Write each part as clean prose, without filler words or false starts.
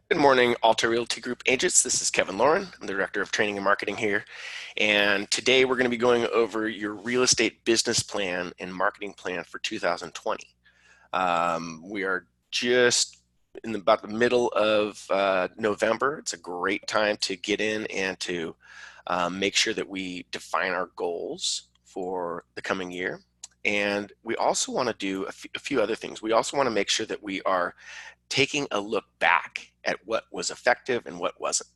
Good morning, Alta Realty Group agents. This is Kevin Lauren. I'm the Director of Training and Marketing here. And today we're going to be going over your real estate business plan and marketing plan for 2020. We are just in about the middle of November. It's a great time to get in and to make sure that we define our goals for the coming year. And we also want to do a few other things. We also want to make sure that we are taking a look back at what was effective and what wasn't.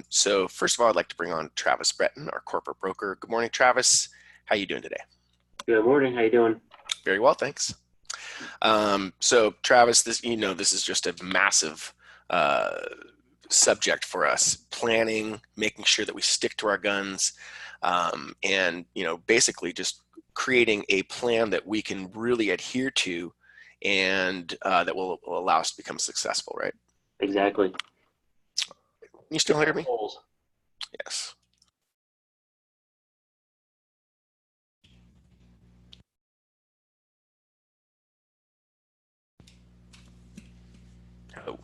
So first of all, I'd like to bring on Travis Breton, our corporate broker. Good morning, Travis. How are you doing today? Good morning. How you doing? Very well, thanks. So Travis, this is just a massive subject for us. Planning, making sure that we stick to our guns, and basically just creating a plan that we can really adhere to and that will allow us to become successful, right? Exactly. You still hear me? Goals. Yes. Oh,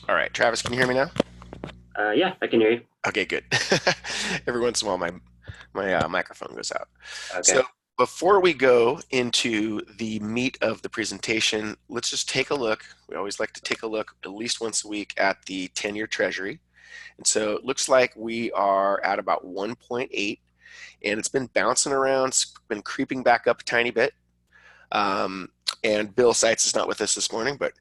all right. Travis, can you hear me now? Yeah, I can hear you. Okay, good. Every once in a while, my microphone goes out. Okay. So before we go into the meat of the presentation, let's just take a look. We always like to take a look at least once a week at the 10-year Treasury. And so it looks like we are at about 1.8, and it's been bouncing around, it's been creeping back up a tiny bit. And Bill Seitz is not with us this morning, but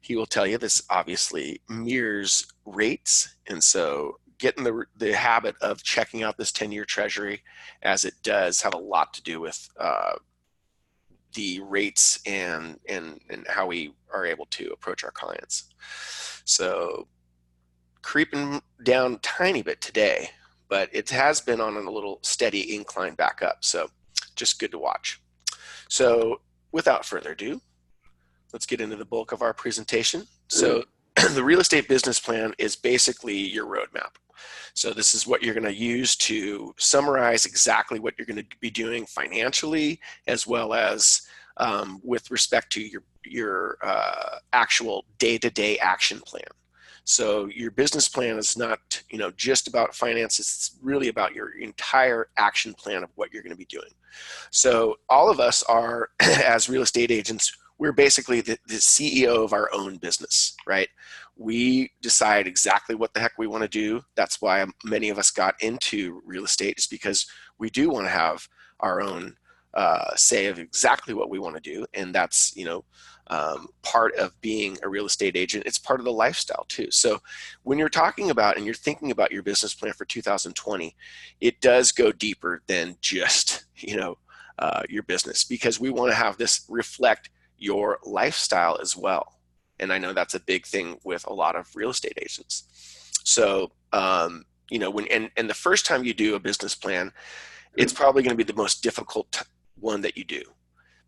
he will tell you this obviously mirrors rates. And so getting the habit of checking out this 10-year Treasury, as it does have a lot to do with the rates and how we are able to approach our clients. So creeping down a tiny bit today, but it has been on a little steady incline back up. So just good to watch. So without further ado, let's get into the bulk of our presentation. So the real estate business plan is basically your roadmap. So this is what you're going to use to summarize exactly what you're going to be doing financially, as well as with respect to your actual day-to-day action plan. So your business plan is not, just about finances. It's really about your entire action plan of what you're going to be doing. So all of us are, as real estate agents, we're basically the CEO of our own business, right? We decide exactly what the heck we want to do. That's why many of us got into real estate, is because we do want to have our own say of exactly what we want to do. And that's, part of being a real estate agent. It's part of the lifestyle too. So when you're talking about and you're thinking about your business plan for 2020, it does go deeper than just, your business, because we want to have this reflect your lifestyle as well. And I know that's a big thing with a lot of real estate agents. So, when the first time you do a business plan, it's probably going to be the most difficult one that you do,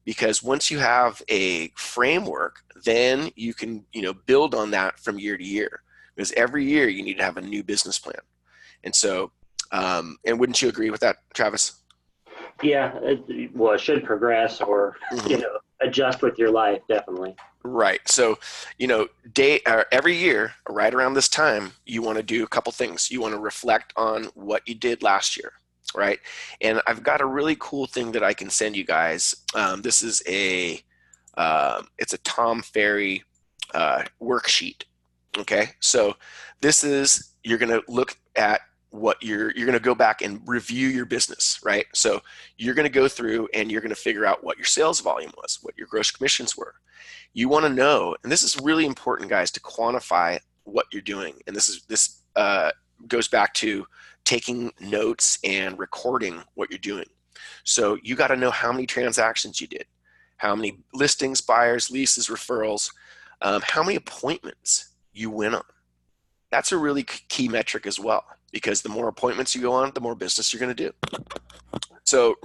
because once you have a framework, then you can, build on that from year to year, because every year you need to have a new business plan. And so, and wouldn't you agree with that, Travis? Yeah, it should progress or Mhm. adjust with your life, definitely. Right. So, every year, right around this time, you want to do a couple things. You want to reflect on what you did last year, right? And I've got a really cool thing that I can send you guys. This is it's a Tom Ferry worksheet. Okay. So this is, you're going to look at what you're going to go back and review your business, right? So you're going to go through and you're going to figure out what your sales volume was, what your gross commissions were. You want to know, and this is really important, guys, to quantify what you're doing. And this goes back to taking notes and recording what you're doing. So you got to know how many transactions you did, how many listings, buyers, leases, referrals, how many appointments you went on. That's a really key metric as well, because the more appointments you go on, the more business you're going to do. So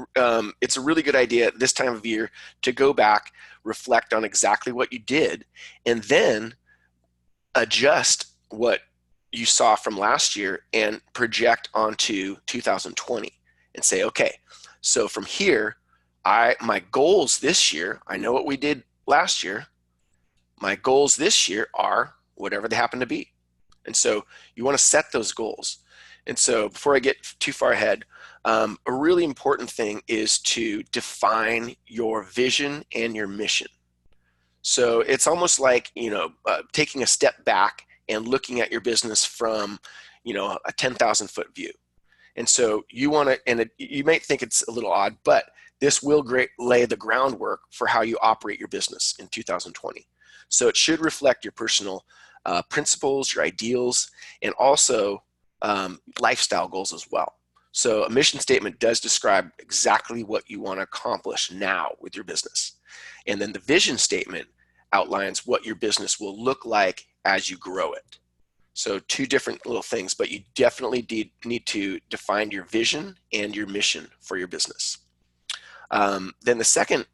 it's a really good idea this time of year to go back, reflect on exactly what you did, and then adjust what you saw from last year and project onto 2020 and say, okay, so from here, my goals this year, I know what we did last year. My goals this year are whatever they happen to be. And so you want to set those goals. And so before I get too far ahead, a really important thing is to define your vision and your mission. So it's almost like, taking a step back and looking at your business from, a 10,000-foot view. And so you want to, and you might think it's a little odd, but this will lay the groundwork for how you operate your business in 2020. So it should reflect your personal principles, your ideals, and also lifestyle goals as well. So a mission statement does describe exactly what you want to accomplish now with your business. And then the vision statement outlines what your business will look like as you grow it. So two different little things, but you definitely need to define your vision and your mission for your business. Then the second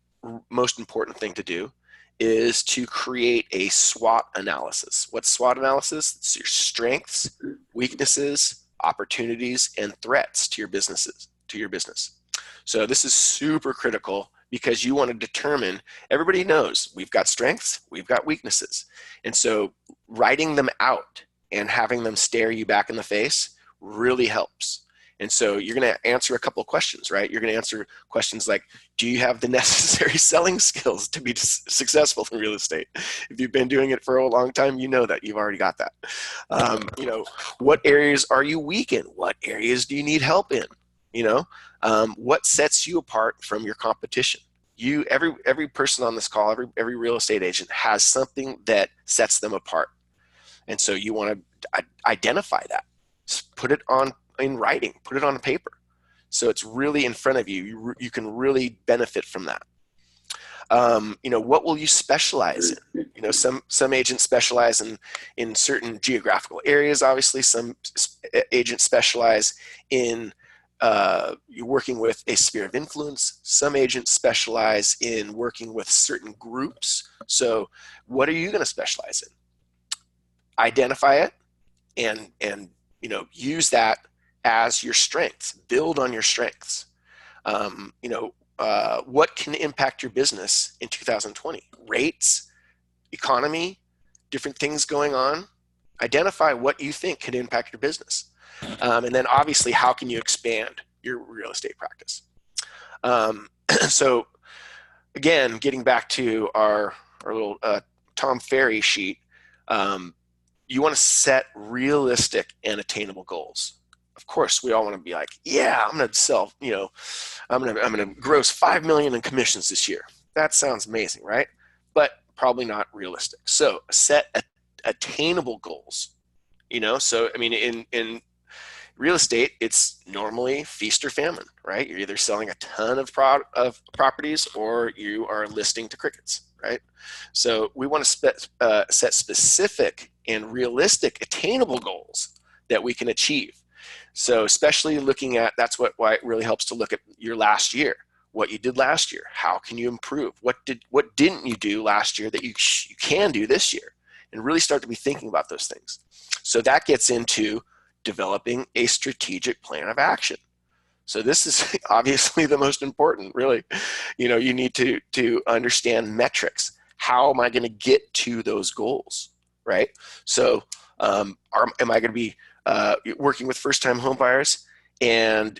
most important thing to do is to create a SWOT analysis. What's SWOT analysis? It's your strengths, weaknesses, opportunities, and threats to your business. So this is super critical because you want to determine, everybody knows we've got strengths, we've got weaknesses. And so writing them out and having them stare you back in the face really helps. And so you're going to answer a couple of questions, right? You're going to answer questions like, do you have the necessary selling skills to be successful in real estate? If you've been doing it for a long time, you know that you've already got that. What areas are you weak in? What areas do you need help in? What sets you apart from your competition? Every person on this call, every real estate agent has something that sets them apart. And so you want to identify that, put it in writing, put it on paper. So it's really in front of you. You can really benefit from that. What will you specialize in? Some agents specialize in certain geographical areas. Obviously, some agents specialize in you're working with a sphere of influence. Some agents specialize in working with certain groups. So what are you going to specialize in? Identify it and use that as your strengths. Build on your strengths. What can impact your business in 2020? Rates, economy, different things going on. Identify what you think can impact your business. And then obviously, how can you expand your real estate practice? So again, getting back to our little Tom Ferry sheet, you want to set realistic and attainable goals. Of course, we all want to be like, yeah, I'm going to sell, I'm going to gross 5 million in commissions this year. That sounds amazing, right? But probably not realistic. So set attainable goals. So I mean, in real estate, it's normally feast or famine, right? You're either selling a ton of properties or you are listing to crickets, right? So we want to set specific and realistic, attainable goals that we can achieve. So especially looking at, why it really helps to look at your last year, what you did last year. How can you improve? What didn't you do last year that you can do this year? And really start to be thinking about those things. So that gets into developing a strategic plan of action. So this is obviously the most important, really. You need to understand metrics. How am I going to get to those goals, right? So am I going to be working with first-time home buyers and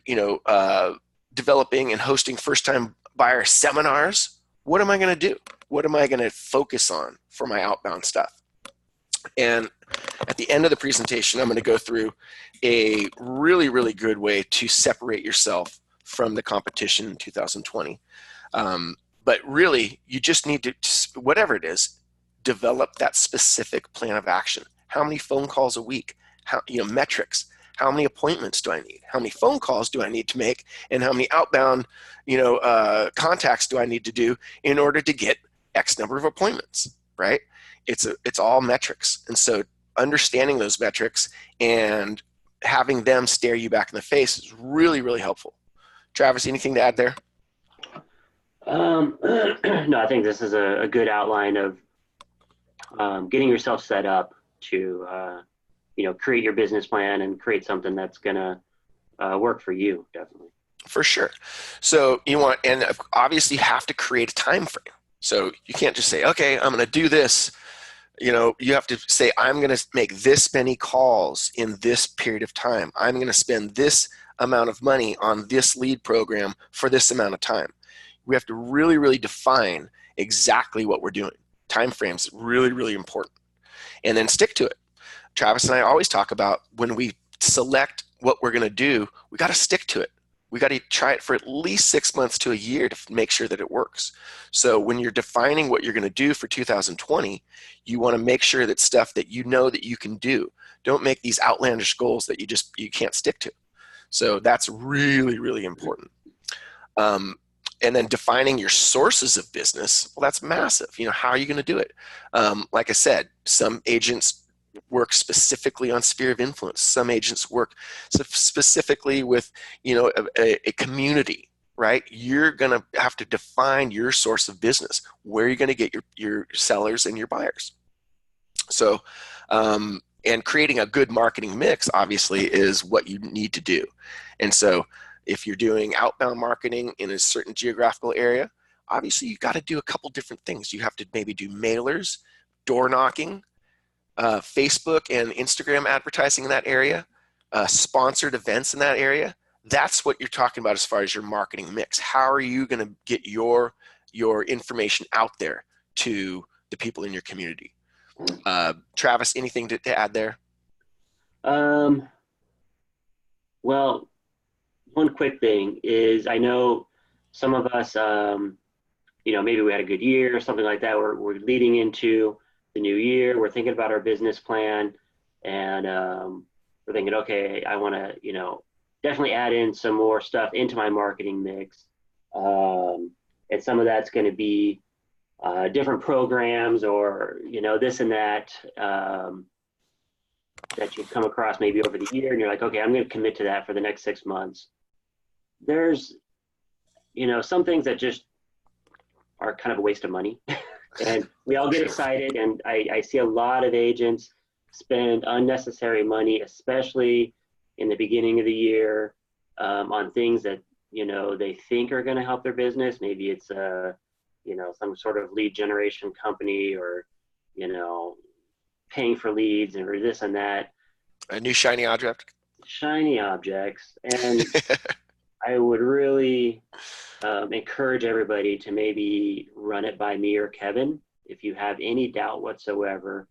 developing and hosting first-time buyer seminars? What am I going to do? What am I going to focus on for my outbound stuff? And at the end of the presentation, I'm going to go through a really, really good way to separate yourself from the competition in 2020. But really, you just need to, whatever it is, develop that specific plan of action. How many phone calls a week? Metrics. How many appointments do I need? How many phone calls do I need to make? And how many outbound, contacts do I need to do in order to get X number of appointments, right? It's all metrics. And so understanding those metrics and having them stare you back in the face is really, really helpful. Travis, anything to add there? No, I think this is a good outline of getting yourself set up to, create your business plan and create something that's going to work for you, definitely. For sure. So and obviously you have to create a time frame. So you can't just say, okay, I'm going to do this. You have to say, I'm going to make this many calls in this period of time. I'm going to spend this amount of money on this lead program for this amount of time. We have to really, really define exactly what we're doing. Time frames, really, really important. And then stick to it. Travis and I always talk about when we select what we're going to do, we got to stick to it. We got to try it for at least 6 months to a year to make sure that it works. So when you're defining what you're going to do for 2020, you want to make sure that stuff that you know that you can do. Don't make these outlandish goals that you can't stick to. So that's really, really important. Um, and then defining your sources of business, well, that's massive. How are you going to do it? Like I said, some agents work specifically on sphere of influence. Some agents work specifically with, a community, right? You're going to have to define your source of business, where you're going to get your sellers and your buyers. So, and creating a good marketing mix, obviously, is what you need to do. And so, if you're doing outbound marketing in a certain geographical area, obviously you've got to do a couple different things. You have to maybe do mailers, door knocking, Facebook and Instagram advertising in that area, sponsored events in that area. That's what you're talking about as far as your marketing mix. How are you going to get your information out there to the people in your community? Travis, anything to add there? Um, well, one quick thing is I know some of us, maybe we had a good year or something like that. We're leading into the new year. We're thinking about our business plan, and we're thinking, okay, I want to, definitely add in some more stuff into my marketing mix. And some of that's going to be different programs or, this and that. That you've come across maybe over the year, and you're like, okay, I'm going to commit to that for the next 6 months. There's, some things that just are kind of a waste of money. And we all get Sure. excited, and I see a lot of agents spend unnecessary money, especially in the beginning of the year, on things that they think are going to help their business. Maybe it's some sort of lead generation company, or you know paying for leads or this and that, A new shiny object. shiny objects. And I would really encourage everybody to maybe run it by me or Kevin if you have any doubt whatsoever.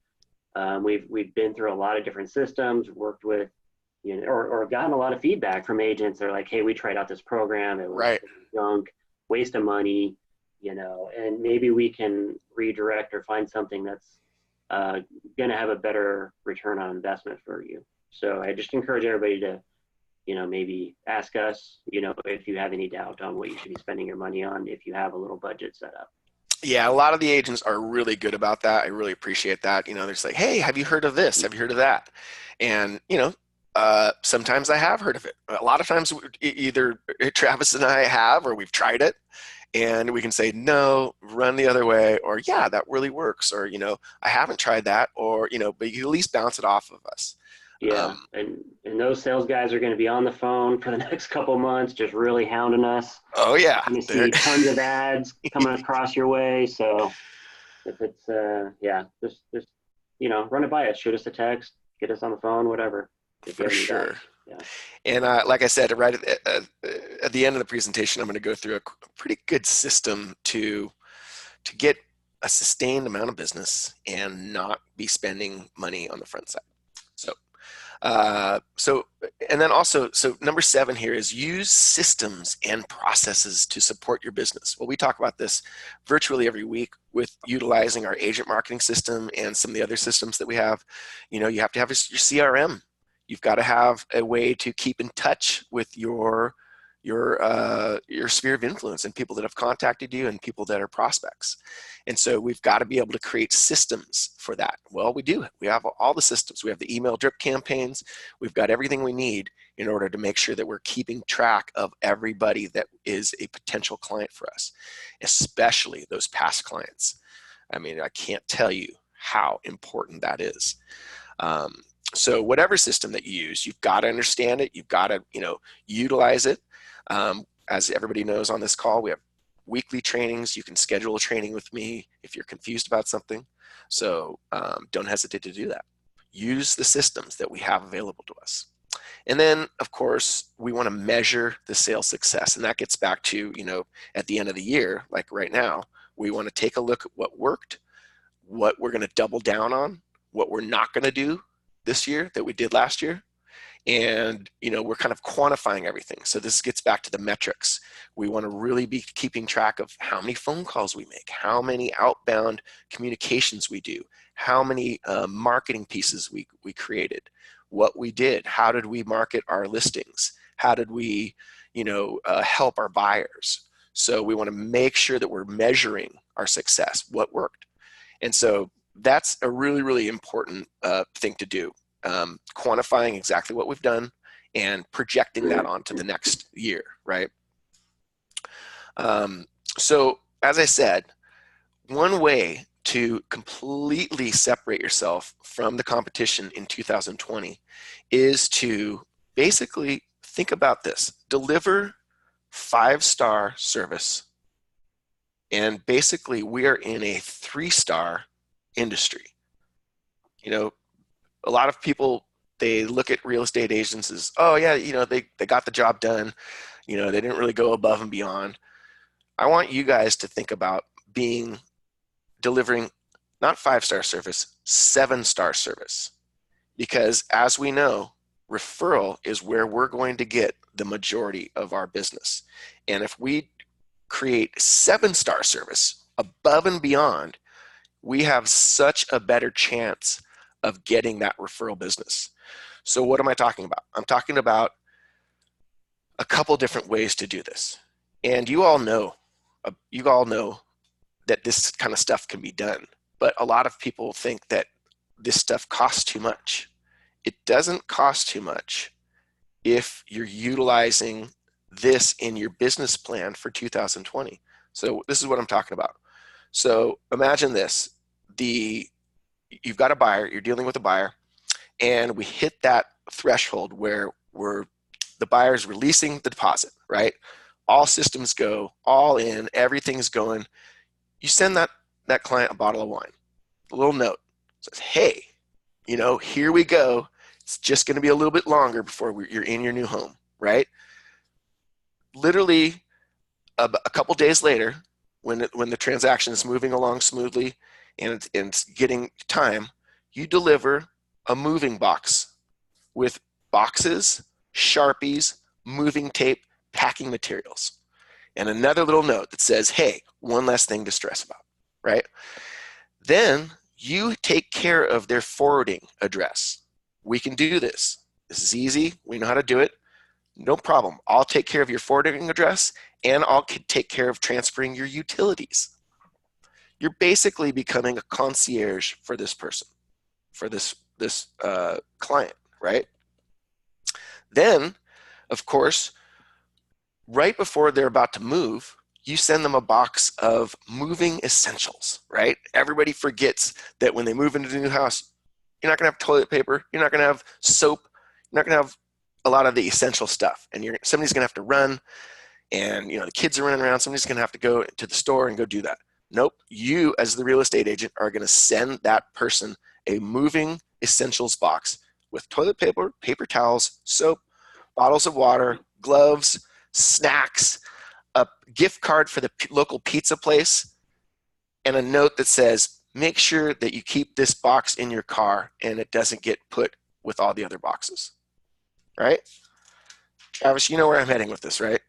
We've been through a lot of different systems, worked with, or gotten a lot of feedback from agents. They're like, "Hey, we tried out this program. It was Right. junk, waste of money, and maybe we can redirect or find something that's going to have a better return on investment for you." So I just encourage everybody to, maybe ask us, if you have any doubt on what you should be spending your money on, if you have a little budget set up. Yeah, a lot of the agents are really good about that. I really appreciate that. They're just like, hey, have you heard of this? Have you heard of that? And, sometimes I have heard of it. A lot of times, either Travis and I have, or we've tried it, and we can say, no, run the other way, or yeah, that really works, or, I haven't tried that, or, but you at least bounce it off of us. Yeah, Um, and those sales guys are going to be on the phone for the next couple of months, just really hounding us. oh, yeah. You're going to see tons of ads coming across your way. So if it's yeah, just run it by us, shoot us a text, get us on the phone, whatever. If you For have any sure. doubts. Yeah. And like I said, right at the end of the presentation, I'm going to go through a pretty good system to get a sustained amount of business and not be spending money on the front side. So, so, and then also, so number 7 here is use systems and processes to support your business. Well, we talk about this virtually every week with utilizing our agent marketing system and some of the other systems that we have. You have to have your CRM. You've got to have a way to keep in touch with your sphere of influence and people that have contacted you and people that are prospects. And so we've got to be able to create systems for that. Well, we do. We have all the systems. We have the email drip campaigns. We've got everything we need in order to make sure that we're keeping track of everybody that is a potential client for us, especially those past clients. I mean, I can't tell you how important that is. So whatever system that you use, you've got to understand it. You've got to, utilize it. As everybody knows on this call, we have weekly trainings. You can schedule a training with me if you're confused about something. So don't hesitate to do that. Use the systems that we have available to us. And then, of course, we want to measure the sales success. And that gets back to, at the end of the year, like right now, we want to take a look at what worked, what we're going to double down on, what we're not going to do this year that we did last year. And we're kind of quantifying everything. So this gets back to the metrics. We want to really be keeping track of how many phone calls we make, how many outbound communications we do, how many marketing pieces we created, what we did, how did we market our listings, how did we help our buyers. So we want to make sure that we're measuring our success, what worked. And so that's a really, really important thing to do. Quantifying exactly what we've done and projecting that onto the next year, right? So as I said, one way to completely separate yourself from the competition in 2020 is to basically think about this. Deliver 5-star service. And basically, we are in a 3-star industry. A lot of people, they look at real estate agents as, oh yeah, they got the job done. They didn't really go above and beyond. I want you guys to think about delivering not 5-star service, 7-star service. Because as we know, referral is where we're going to get the majority of our business. And if we create 7-star service above and beyond, we have such a better chance of getting that referral business. So what am I talking about? I'm talking about a couple different ways to do this. And you all know that this kind of stuff can be done, but a lot of people think that this stuff costs too much. It doesn't cost too much if you're utilizing this in your business plan for 2020. So this is what I'm talking about. So imagine this. You've got a buyer, you're dealing with a buyer, and we hit that threshold where the buyer's releasing the deposit, right? All systems go, all in, everything's going. You send that client a bottle of wine, a little note, says, hey, here we go. It's just going to be a little bit longer before you're in your new home, right? Literally a couple days later, when the transaction is moving along smoothly and it's getting time, you deliver a moving box with boxes, Sharpies, moving tape, packing materials, and another little note that says, hey, one less thing to stress about, right? Then you take care of their forwarding address. We can do this. This is easy. We know how to do it. No problem. I'll take care of your forwarding address, and I'll take care of transferring your utilities. You're basically becoming a concierge for this person, for this client, right? Then, of course, right before they're about to move, you send them a box of moving essentials, right? Everybody forgets that when they move into the new house, you're not going to have toilet paper, you're not going to have soap, you're not going to have a lot of the essential stuff, and somebody's going to have to run, and the kids are running around, somebody's going to have to go to the store and go do that. Nope, you as the real estate agent are going to send that person a moving essentials box with toilet paper, paper towels, soap, bottles of water, gloves, snacks, a gift card for the local pizza place, and a note that says, make sure that you keep this box in your car and it doesn't get put with all the other boxes, right? Travis, you know where I'm heading with this, right?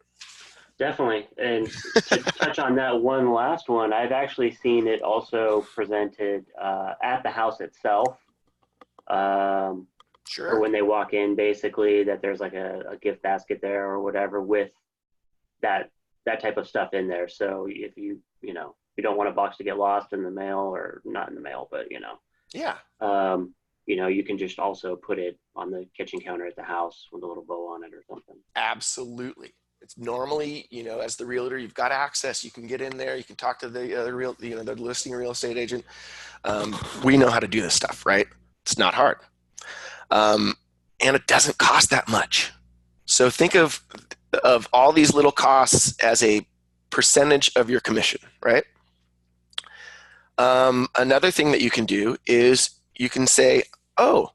Definitely. And to touch on that one last one, I've actually seen it also presented at the house itself. Sure. Or when they walk in, basically, that there's like a gift basket there or whatever with that type of stuff in there. So if you don't want a box to get lost in the mail, or not in the mail, but Yeah. You can just also put it on the kitchen counter at the house with a little bow on it or something. Absolutely. It's normally, as the realtor, you've got access. You can get in there. You can talk to the the listing real estate agent. We know how to do this stuff, right? It's not hard, and it doesn't cost that much. So think of all these little costs as a percentage of your commission, right? Another thing that you can do is you can say, oh,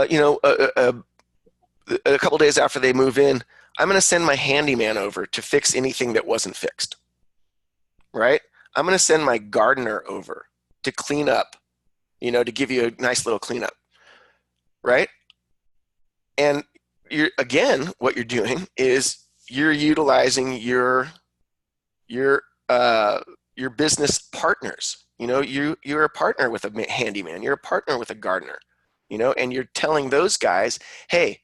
you know, a couple days after they move in, I'm going to send my handyman over to fix anything that wasn't fixed, right? I'm going to send my gardener over to clean up, you know, to give you a nice little cleanup, right? And you're, again, what you're doing is you're utilizing your your business partners. You know, you're a partner with a handyman, you're a partner with a gardener, you know, and you're telling those guys, hey,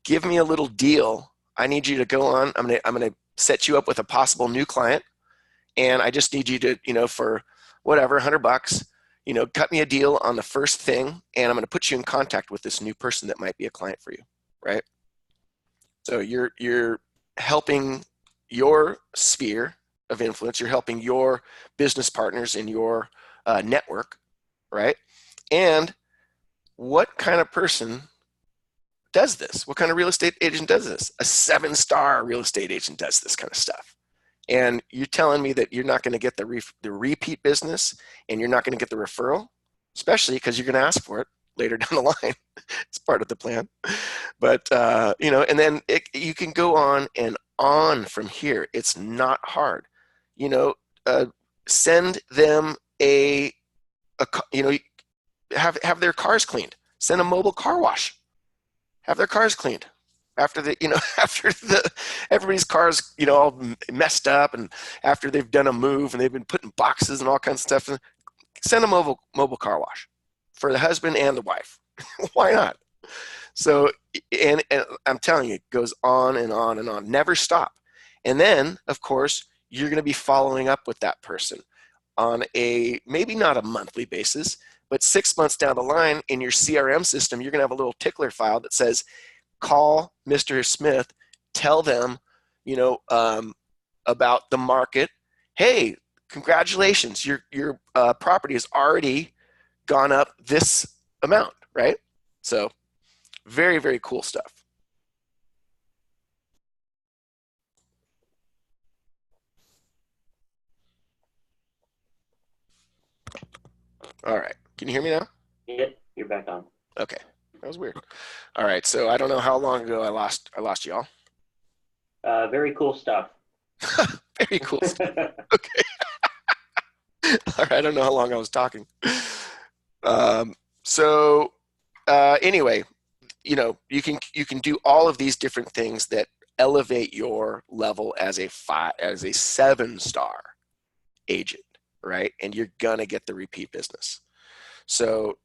give me a little deal. I need you to go on. I'm gonna set you up with a possible new client, and I just need you to, you know, for whatever, $100, you know, cut me a deal on the first thing, and I'm gonna put you in contact with this new person that might be a client for you, right? So you're helping your sphere of influence. You're helping your business partners in your network, right? And what kind of person does this? What kind of real estate agent does this? A 7-star real estate agent does this kind of stuff. And you're telling me that you're not going to get the repeat business, and you're not going to get the referral, especially because you're going to ask for it later down the line. It's part of the plan. But you know, and then you can go on and on from here. It's not hard. You know, send them a you know, have their cars cleaned. Send a mobile car wash. Have their cars cleaned after the, you know, after the everybody's cars, you know, all messed up, and after they've done a move and they've been put in boxes and all kinds of stuff. Send a mobile car wash for the husband and the wife. Why not? So, and I'm telling you, it goes on and on and on. Never stop. And then, of course, you're going to be following up with that person on a maybe not a monthly basis, but 6 months down the line in your CRM system, you're going to have a little tickler file that says, call Mr. Smith, tell them, you know, about the market. Hey, congratulations, your property has already gone up this amount, right? So very, very cool stuff. All right. Can you hear me now? Yep, you're back on. Okay. That was weird. All right. So I don't know how long ago I lost y'all. Very cool stuff. Very cool stuff. Okay. All right. I don't know how long I was talking. Um, so anyway, you know, you can do all of these different things that elevate your level as a 7-star agent, right? And you're gonna get the repeat business. So,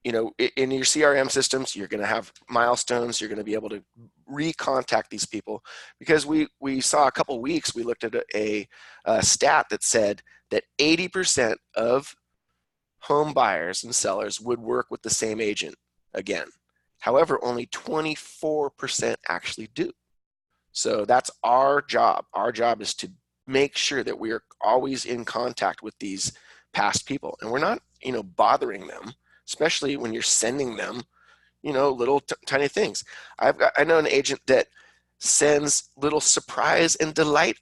you know, in your CRM systems, you're gonna have milestones. You're gonna be able to recontact these people, because we saw a couple weeks, we looked at a stat that said that 80% of home buyers and sellers would work with the same agent again. However, only 24% actually do. So that's our job. Our job is to make sure that we are always in contact with these past people, and we're not, you know, bothering them, especially when you're sending them, you know, little tiny things. I know an agent that sends little surprise and delight.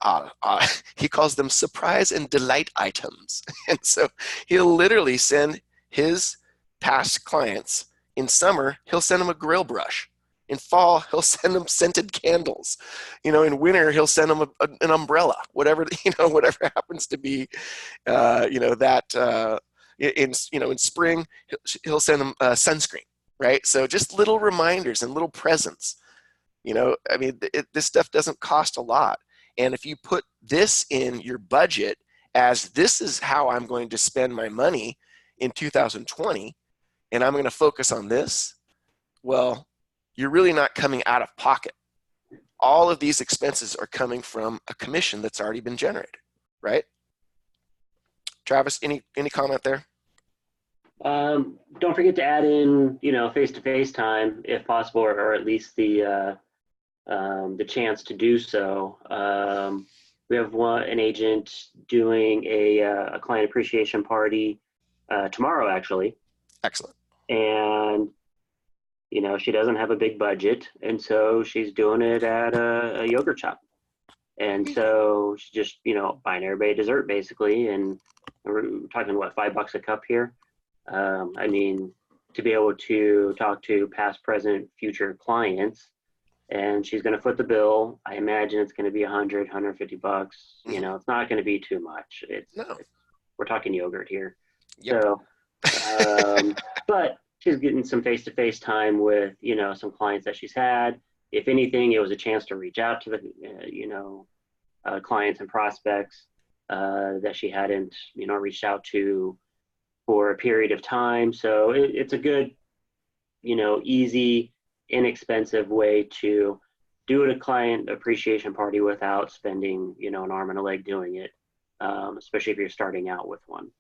He calls them surprise and delight items, and so he'll literally send his past clients. In summer, he'll send them a grill brush. In fall, he'll send them scented candles. You know, in winter, he'll send them an umbrella. Whatever, you know, whatever happens to be, you know, that in, you know, in spring, he'll send them sunscreen. Right. So just little reminders and little presents. You know, I mean, this stuff doesn't cost a lot. And if you put this in your budget as, this is how I'm going to spend my money in 2020, and I'm going to focus on this, well, you're really not coming out of pocket. All of these expenses are coming from a commission that's already been generated, right? Travis, any comment there? Don't forget to add in, you know, face-to-face time if possible, or at least the chance to do so. We have an agent doing a client appreciation party tomorrow, actually. Excellent. And, you know, she doesn't have a big budget, and so she's doing it at a yogurt shop. And There you go. so she's just, buying everybody dessert basically. And we're talking, what, $5 a cup here? I mean, to be able to talk to past, present, future clients, and she's going to foot the bill. I imagine it's going to be 150 bucks. Hmm. It's not going to be too much. No. We're talking yogurt here. Yep. So, but she's getting some face-to-face time with, some clients that she's had. If anything, it was a chance to reach out to the, clients and prospects that she hadn't, reached out to for a period of time. So it's a good, easy, inexpensive way to do a client appreciation party without spending, an arm and a leg doing it, especially if you're starting out with one.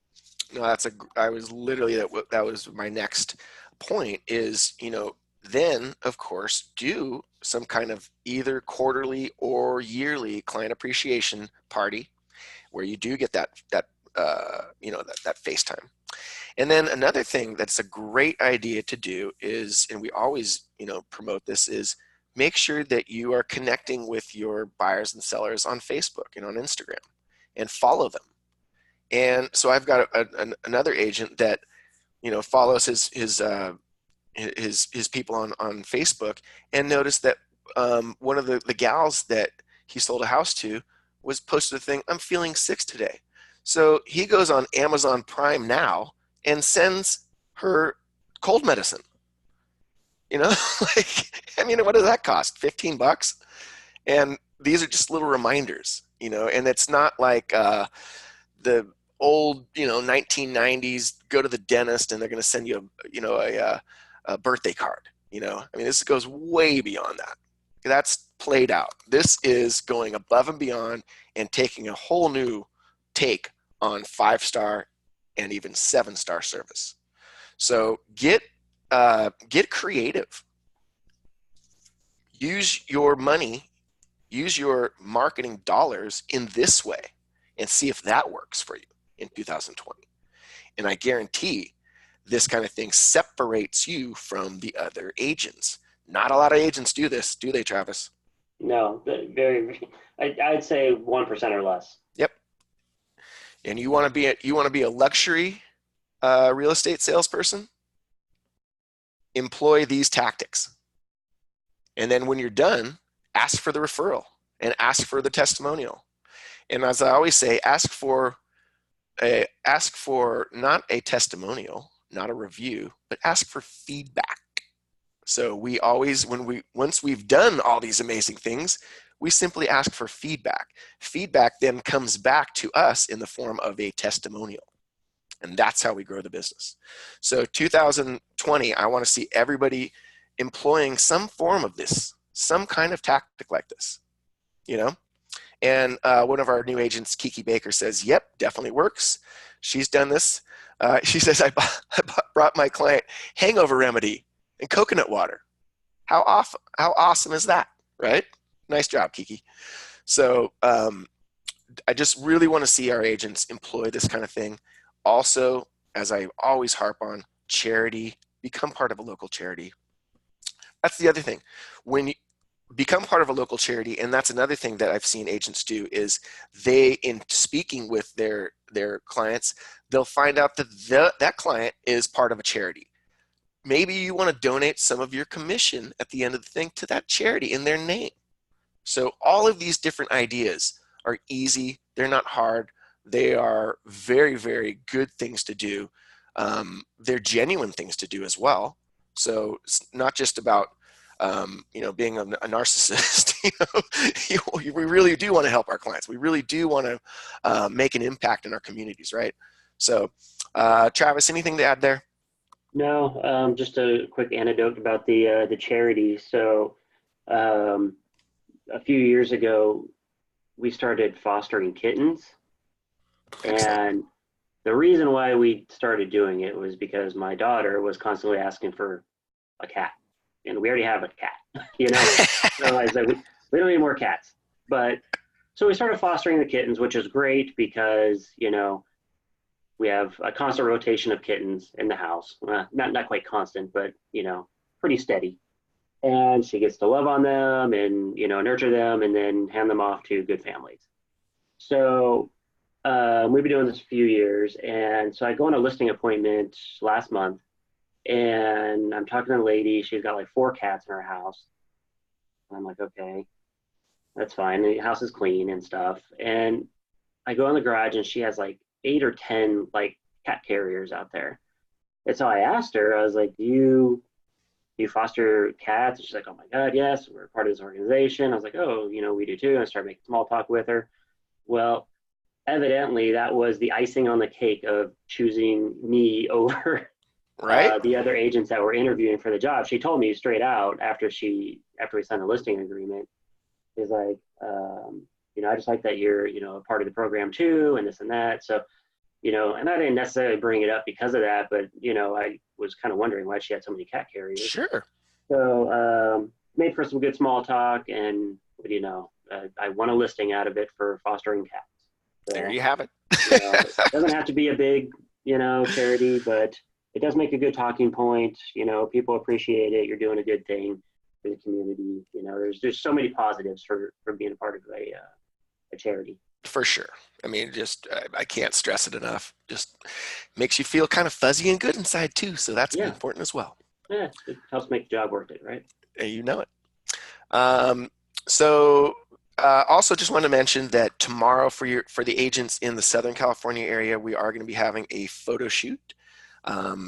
No, I was literally, that was my next point is, then of course do some kind of either quarterly or yearly client appreciation party where you do get that FaceTime. And then another thing that's a great idea to do is, and we always, promote this, is make sure that you are connecting with your buyers and sellers on Facebook and on Instagram and follow them. And so I've got another agent that, follows his people on Facebook, and noticed that one of the gals that he sold a house to was posted a thing, I'm feeling sick today. So he goes on Amazon Prime now and sends her cold medicine. Like, I mean, what does that cost? 15 bucks? And these are just little reminders, and it's not like the old, 1990s, go to the dentist and they're going to send you a birthday card. I mean, this goes way beyond that. That's played out. This is going above and beyond and taking a whole new take on 5-star and even 7-star service. So get creative. Use your money, use your marketing dollars in this way, and see if that works for you in 2020. And I guarantee this kind of thing separates you from the other agents. Not a lot of agents do this, do they, Travis? No, I'd say 1% or less. Yep. And you want to be a luxury real estate salesperson? Employ these tactics. And then when you're done, ask for the referral and ask for the testimonial. And as I always say, ask for not a testimonial, not a review, but ask for feedback. So we always, once we've done all these amazing things, we simply ask for feedback. Feedback then comes back to us in the form of a testimonial. And that's how we grow the business. So 2020, I want to see everybody employing some form of this, some kind of tactic like this, you know? And one of our new agents, Kiki Baker, says, yep, definitely works. She's done this. She says, brought my client hangover remedy and coconut water. How awesome is that, right? Nice job, Kiki. So I just really want to see our agents employ this kind of thing. Also, as I always harp on, charity, become part of a local charity. That's the other thing. When you become part of a local charity, and that's another thing that I've seen agents do, is they, in speaking with their clients, they'll find out that that client is part of a charity. Maybe you want to donate some of your commission at the end of the thing to that charity in their name. So all of these different ideas are easy. They're not hard. They are very, very good things to do. They're genuine things to do as well. So it's not just about being a narcissist. We really do want to help our clients. We really do want to make an impact in our communities, right? So, Travis, anything to add there? No, just a quick anecdote about the charity. So, um, a few years ago, we started fostering kittens, Excellent. and the reason why we started doing it was because my daughter was constantly asking for a cat, and we already have a cat, you know. So I said we don't need more cats, but so we started fostering the kittens, which is great because we have a constant rotation of kittens in the house. Not quite constant, but pretty steady. and she gets to love on them and nurture them and then hand them off to good families. So we've been doing this a few years, and so I go on a listing appointment last month, and I'm talking to the lady. She's got like 4 cats in her house. And I'm like, okay, that's fine. The house is clean and stuff. And I go in the garage, and she has like 8 or 10 like cat carriers out there. And so I asked her, I was like, do you foster cats? And she's like, oh my God, yes, we're part of this organization. I was like, oh, we do too. And I started making small talk with her. Well, evidently that was the icing on the cake of choosing me over Right? the other agents that were interviewing for the job. She told me straight out after we signed the listing agreement, is like, I just like that you're, a part of the program too, and this and that. So, and I didn't necessarily bring it up because of that, but I was kind of wondering why she had so many cat carriers. Sure. So made for some good small talk, and I won a listing out of it for fostering cats. There So you have it. it doesn't have to be a big charity, but it does make a good talking point. People appreciate it. You're doing a good thing for the community. There's so many positives for being a part of a charity. For sure. I mean, just I can't stress it enough. Just makes you feel kind of fuzzy and good inside too. So that's Yeah, important as well. yeah, it helps make the job worth it, right? You know it. Um, so also just want to mention that tomorrow for the agents in the Southern California area, we are going to be having a photo shoot.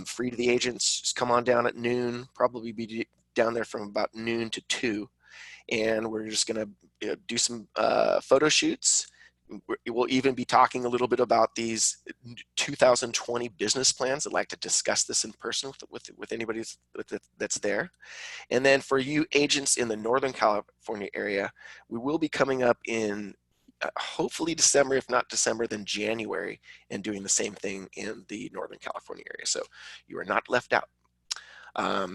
Free to the agents. Just come on down at noon. Probably be down there from about noon to 2, and we're just going to do some photo shoots. We'll even be talking a little bit about these 2020 business plans. I'd like to discuss this in person with anybody that's there. And then for you agents in the Northern California area, we will be coming up in hopefully December, if not December, then January, and doing the same thing in the Northern California area. So you are not left out.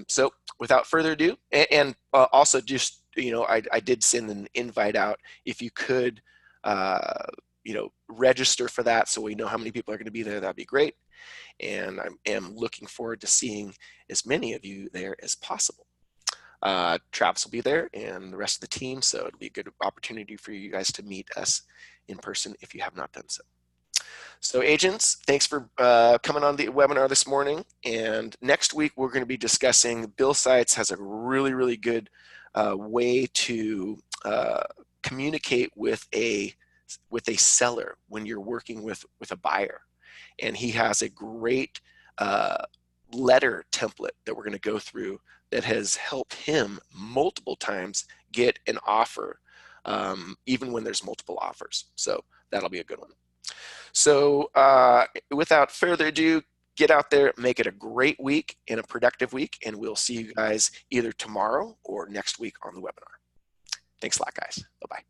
So without further ado, and also just, I did send an invite out. If you could, register for that so we know how many people are going to be there, that'd be great. And I am looking forward to seeing as many of you there as possible. Travis will be there and the rest of the team, so it'll be a good opportunity for you guys to meet us in person if you have not done so. So agents, thanks for coming on the webinar this morning. And next week, we're going to be discussing, Bill Sites has a really, really good way to communicate with a seller when you're working with a buyer. And he has a great letter template that we're going to go through that has helped him multiple times get an offer, even when there's multiple offers. So that'll be a good one. So without further ado, get out there, make it a great week and a productive week, and we'll see you guys either tomorrow or next week on the webinar. Thanks a lot, guys. Bye-bye.